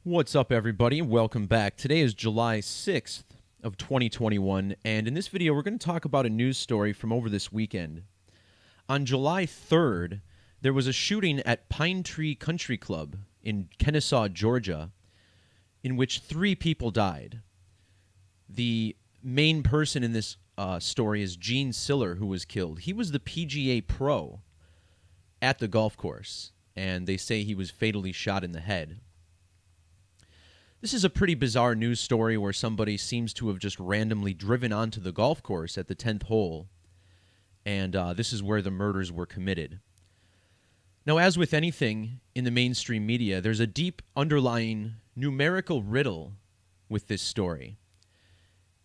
What's up, everybody? Welcome back. Today is July 6th of 2021, and in this video, we're going to talk about a news story from over this weekend. On July 3rd, there was a shooting at Pine Tree Country Club in Kennesaw, Georgia, in which 3 people died. The main person in this story is Gene Siller, who was killed. He was the PGA pro at the golf course, and they say he was fatally shot in the head. This is a pretty bizarre news story where somebody seems to have just randomly driven onto the golf course at the 10th hole, and this is where the murders were committed. Now, as with anything in the mainstream media, there's a deep underlying numerical riddle with this story.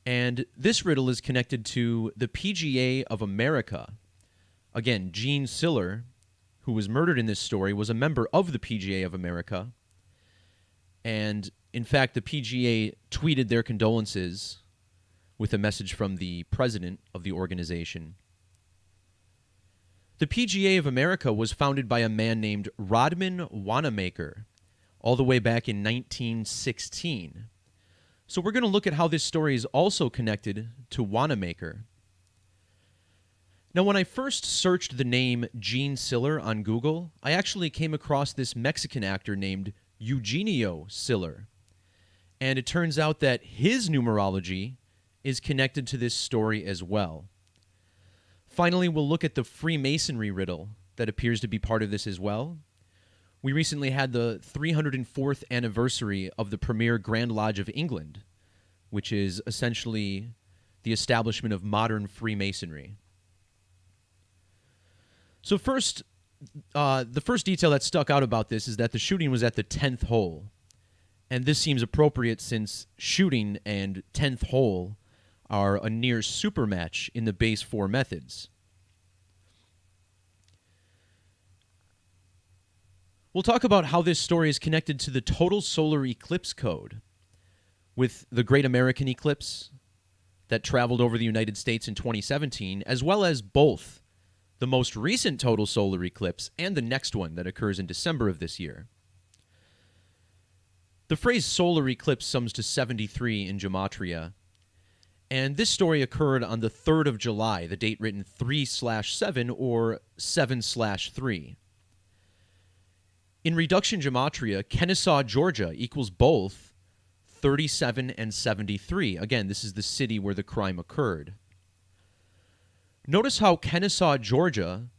And this riddle is connected to the PGA of America. Again, Gene Siller, who was murdered in this story, was a member of the PGA of America. And in fact, the PGA tweeted their condolences with a message from the president of the organization. The PGA of America was founded by a man named Rodman Wanamaker all the way back in 1916. So we're going to look at how this story is also connected to Wanamaker. Now, when I first searched the name Gene Siller on Google, I actually came across this Mexican actor named Eugenio Siller. And it turns out that his numerology is connected to this story as well. Finally, we'll look at the Freemasonry riddle that appears to be part of this as well. We recently had the 304th anniversary of the premier Grand Lodge of England, which is essentially the establishment of modern Freemasonry. So first, the first detail that stuck out about this is that the shooting was at the 10th hole. And this seems appropriate since shooting and 10th hole are a near super match in the base 4 methods. We'll talk about how this story is connected to the total solar eclipse code, with the Great American Eclipse that traveled over the United States in 2017, as well as both the most recent total solar eclipse and the next one that occurs in December of this year. The phrase solar eclipse sums to 73 in Gematria, and this story occurred on the 3rd of July, the date written 3/7 or 7/3. In reduction Gematria, Kennesaw, Georgia equals both 37 and 73. Again, this is the city where the crime occurred. Notice how Kennesaw, Georgia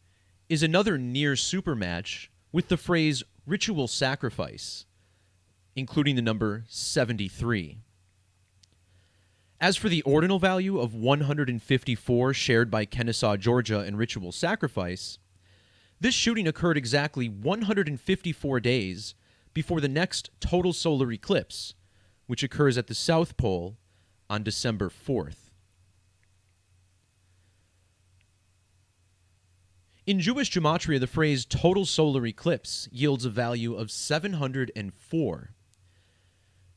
is another near supermatch with the phrase ritual sacrifice, including the number 73. As for the ordinal value of 154 shared by Kennesaw, Georgia and ritual sacrifice, this shooting occurred exactly 154 days before the next total solar eclipse, which occurs at the South Pole on December 4th. In Jewish gematria, the phrase total solar eclipse yields a value of 704.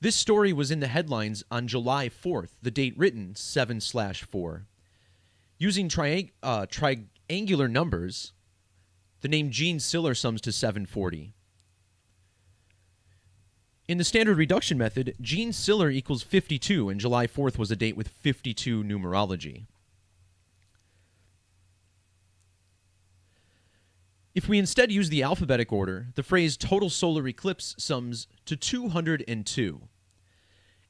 This story was in the headlines on July 4th, the date written 7/4. Using triangular numbers, the name Gene Siller sums to 740. In the standard reduction method, Gene Siller equals 52, and July 4th was a date with 52 numerology. If we instead use the alphabetic order, the phrase total solar eclipse sums to 202.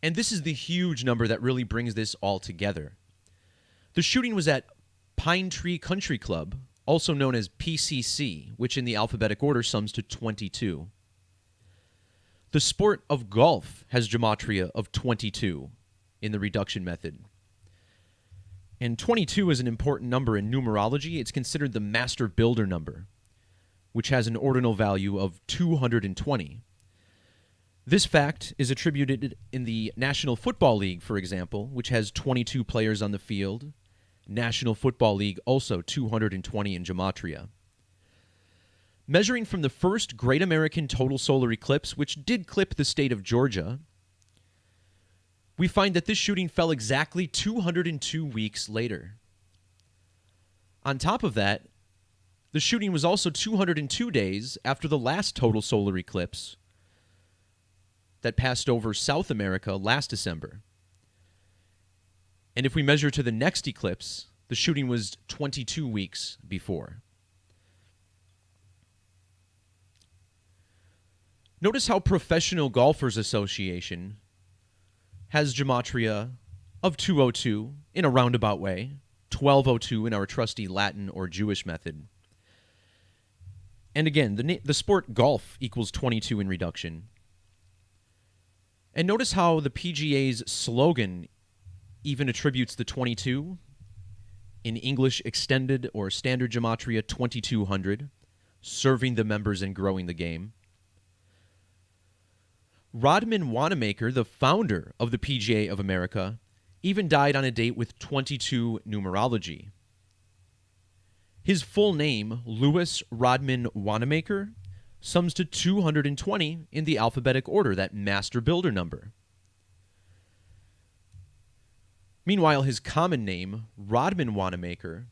And this is the huge number that really brings this all together. The shooting was at Pine Tree Country Club, also known as PCC, which in the alphabetic order sums to 22. The sport of golf has gematria of 22 in the reduction method. And 22 is an important number in numerology. It's considered the master builder number, which has an ordinal value of 220. This fact is attributed in the National Football League, for example, which has 22 players on the field. National Football League also 220 in gematria. Measuring from the first Great American total solar eclipse, which did clip the state of Georgia, we find that this shooting fell exactly 202 weeks later. On top of that, the shooting was also 202 days after the last total solar eclipse, that passed over South America last December. And if we measure to the next eclipse, the shooting was 22 weeks before. Notice how Professional Golfers Association has Gematria of 202 in a roundabout way, 1202 in our trusty Latin or Jewish method. And again, the sport golf equals 22 in reduction. And notice how the PGA's slogan even attributes the 22 in English Extended or Standard Gematria 2200, serving the members and growing the game. Rodman Wanamaker, the founder of the PGA of America, even died on a date with 22 numerology. His full name, Louis Rodman Wanamaker, sums to 220 in the alphabetic order, that master builder number. Meanwhile, his common name, Rodman Wanamaker,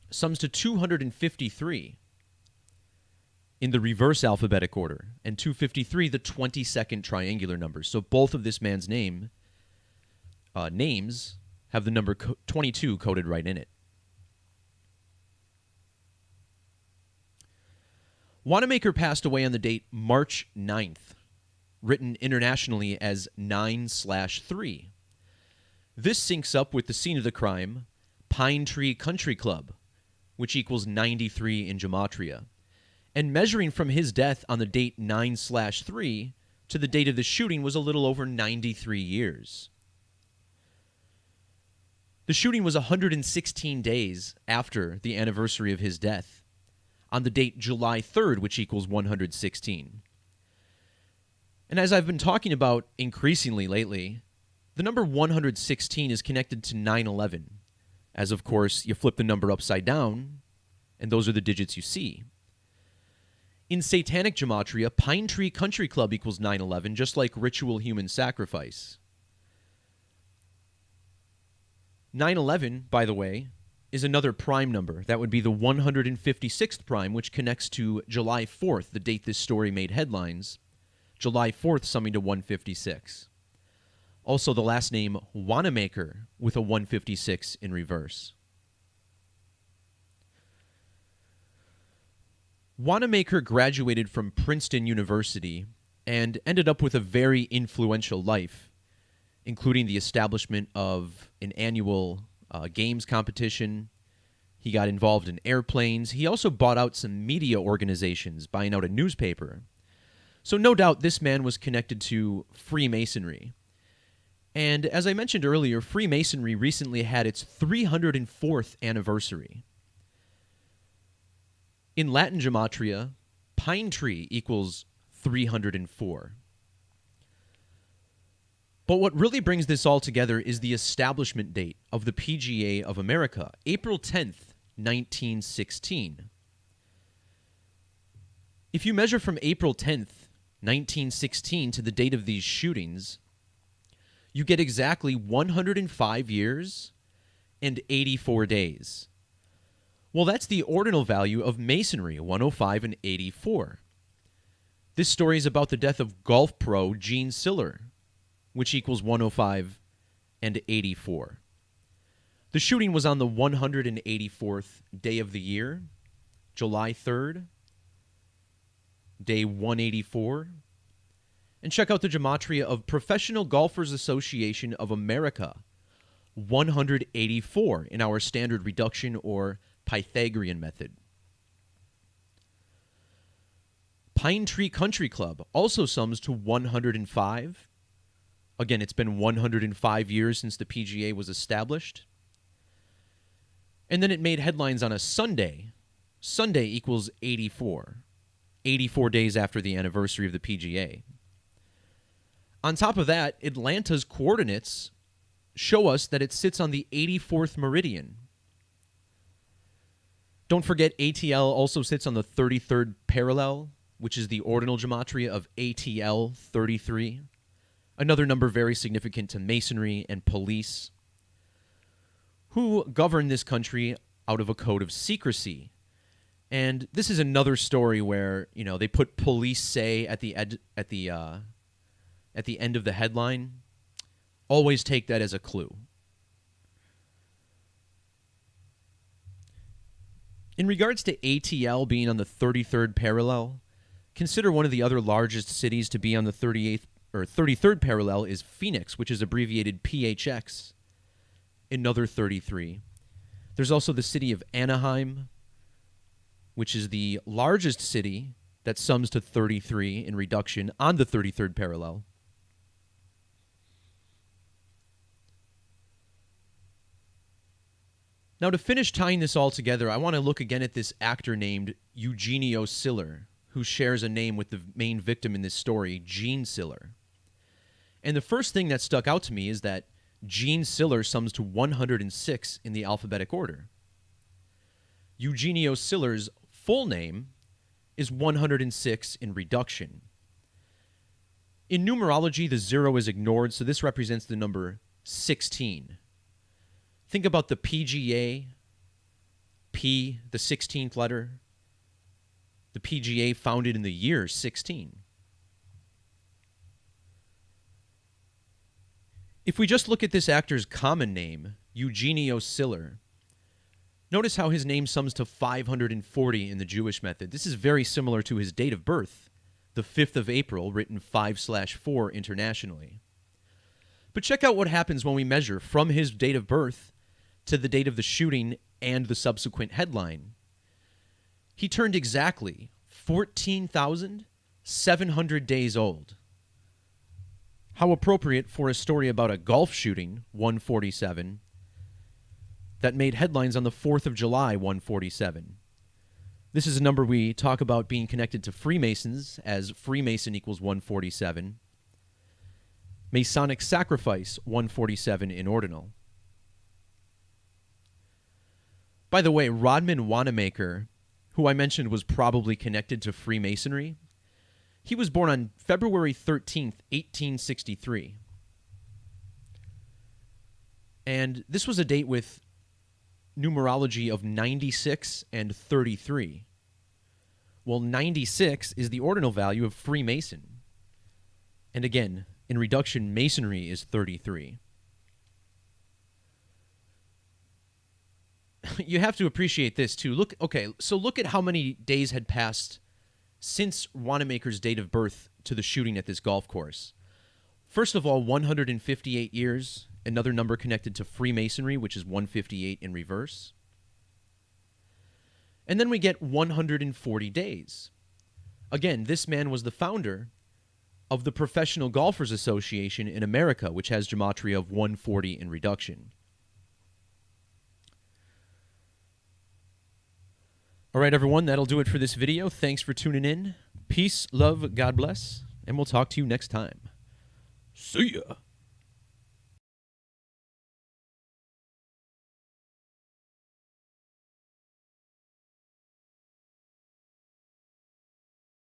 sums to 253 in the reverse alphabetic order, and 253 the 22nd triangular number. So both of this man's names have the number 22 coded right in it. Wanamaker passed away on the date March 9th, written internationally as 9/3. This syncs up with the scene of the crime, Pine Tree Country Club, which equals 93 in Gematria. And measuring from his death on the date 9/3 to the date of the shooting was a little over 93 years. The shooting was 116 days after the anniversary of his death, on the date July 3rd, which equals 116. And as I've been talking about increasingly lately, the number 116 is connected to 9/11, as of course you flip the number upside down, and those are the digits you see. In Satanic Gematria, Pine Tree Country Club equals 9/11, just like ritual human sacrifice. 9/11, by the way, is another prime number. That would be the 156th prime, which connects to July 4th, the date this story made headlines. July 4th summing to 156. Also, the last name Wanamaker with a 156 in reverse. Wanamaker graduated from Princeton University and ended up with a very influential life, including the establishment of an annual games competition. He got involved in airplanes. He also bought out some media organizations, buying out a newspaper. So no doubt this man was connected to Freemasonry. And as I mentioned earlier, Freemasonry recently had its 304th anniversary. In Latin Gematria, Pine Tree equals 304. But what really brings this all together is the establishment date of the PGA of America, April 10th, 1916. If you measure from April 10th, 1916 to the date of these shootings, you get exactly 105 years and 84 days. Well, that's the ordinal value of Masonry, 105 and 84. This story is about the death of golf pro Gene Siller, which equals 105 and 84. The shooting was on the 184th day of the year, July 3rd, day 184. And check out the Gematria of Professional Golfers Association of America, 184 in our standard reduction or Pythagorean method. Pine Tree Country Club also sums to 105. Again, it's been 105 years since the PGA was established. And then it made headlines on a Sunday. Sunday equals 84. 84 days after the anniversary of the PGA. On top of that, Atlanta's coordinates show us that it sits on the 84th meridian. Don't forget, ATL also sits on the 33rd parallel, which is the ordinal gematria of ATL 33. Another number very significant to Masonry and police, who govern this country out of a code of secrecy. And this is another story where, they put police say at the at the end of the headline, always take that as a clue. In regards to ATL being on the 33rd parallel, consider one of the other largest cities to be on the 38th or 33rd parallel is Phoenix, which is abbreviated PHX, another 33. There's also the city of Anaheim, which is the largest city that sums to 33 in reduction on the 33rd parallel. Now, to finish tying this all together, I want to look again at this actor named Eugenio Siller, who shares a name with the main victim in this story, Gene Siller. And the first thing that stuck out to me is that Gene Siller sums to 106 in the alphabetic order. Eugenio Siller's full name is 106 in reduction. In numerology, the 0 is ignored, so this represents the number 16. Think about the PGA, P, the 16th letter. The PGA founded in the year 16. If we just look at this actor's common name, Eugenio Siller, notice how his name sums to 540 in the Jewish method. This is very similar to his date of birth, the 5th of April, written 5/4 internationally. But check out what happens when we measure from his date of birth to the date of the shooting and the subsequent headline. He turned exactly 14,700 days old. How appropriate for a story about a golf shooting, 147, that made headlines on the 4th of July, 147. This is a number we talk about being connected to Freemasons, as Freemason equals 147. Masonic sacrifice, 147 in ordinal. By the way, Rodman Wanamaker, who I mentioned was probably connected to Freemasonry, he was born on February 13th, 1863. And this was a date with numerology of 96 and 33. Well, 96 is the ordinal value of Freemason. And again, in reduction, Masonry is 33. You have to appreciate this too. Look at how many days had passed since Wanamaker's date of birth to the shooting at this golf course. First of all, 158 years, another number connected to Freemasonry, which is 158 in reverse. And then we get 140 days. Again, this man was the founder of the Professional Golfers Association in America, which has Gematria of 140 in reduction. All right, everyone, that'll do it for this video. Thanks for tuning in. Peace, love, God bless, and we'll talk to you next time. See ya.